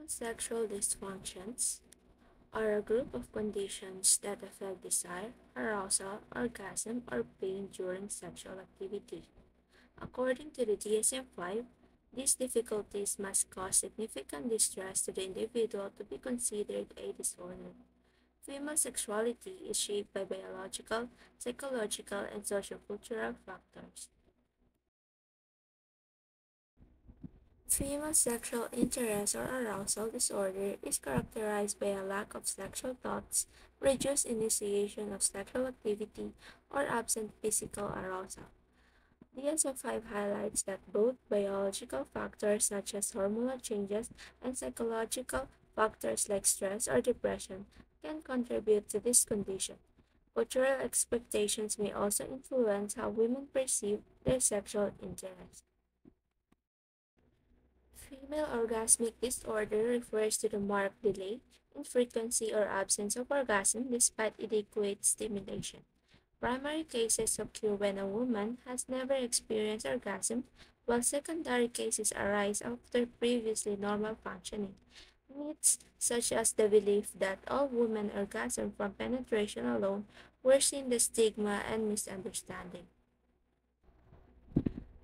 Sexual dysfunctions are a group of conditions that affect desire, arousal, orgasm, or pain during sexual activity. According to the DSM-5, these difficulties must cause significant distress to the individual to be considered a disorder. Female sexuality is shaped by biological, psychological, and sociocultural factors. Female sexual interest or arousal disorder is characterized by a lack of sexual thoughts, reduced initiation of sexual activity, or absent physical arousal. DSM-5 highlights that both biological factors such as hormonal changes and psychological factors like stress or depression can contribute to this condition. Cultural expectations may also influence how women perceive their sexual interest. Female orgasmic disorder refers to the marked delay in frequency or absence of orgasm despite adequate stimulation. Primary cases occur when a woman has never experienced orgasm, while secondary cases arise after previously normal functioning. Myths such as the belief that all women orgasm from penetration alone worsen the stigma and misunderstanding.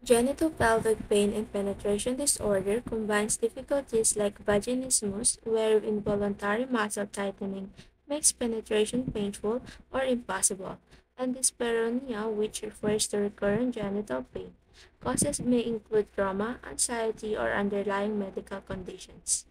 Genitopelvic pain and penetration disorder combines difficulties like vaginismus, where involuntary muscle tightening makes penetration painful or impossible, and dyspareunia, which refers to recurrent genital pain. Causes may include trauma, anxiety, or underlying medical conditions.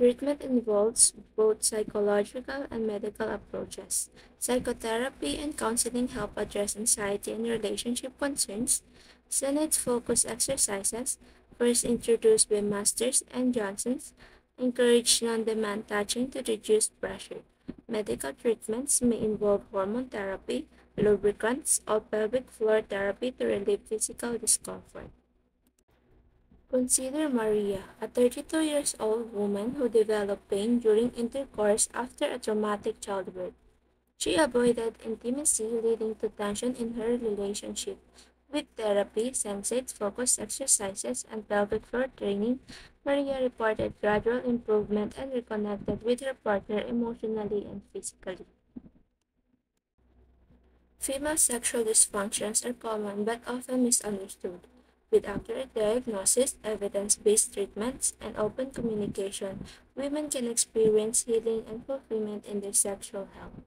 Treatment involves both psychological and medical approaches. Psychotherapy and counseling help address anxiety and relationship concerns. Senate's focus exercises, first introduced by Masters and Johnsons, encourage non-demand touching to reduce pressure. Medical treatments may involve hormone therapy, lubricants, or pelvic floor therapy to relieve physical discomfort. Consider Maria, a 32 years old woman who developed pain during intercourse after a traumatic childbirth. She avoided intimacy, leading to tension in her relationship. With therapy, sensate focus exercises, and pelvic floor training, Maria reported gradual improvement and reconnected with her partner emotionally and physically. Female sexual dysfunctions are common but often misunderstood. With accurate diagnosis, evidence-based treatments, and open communication, women can experience healing and fulfillment in their sexual health.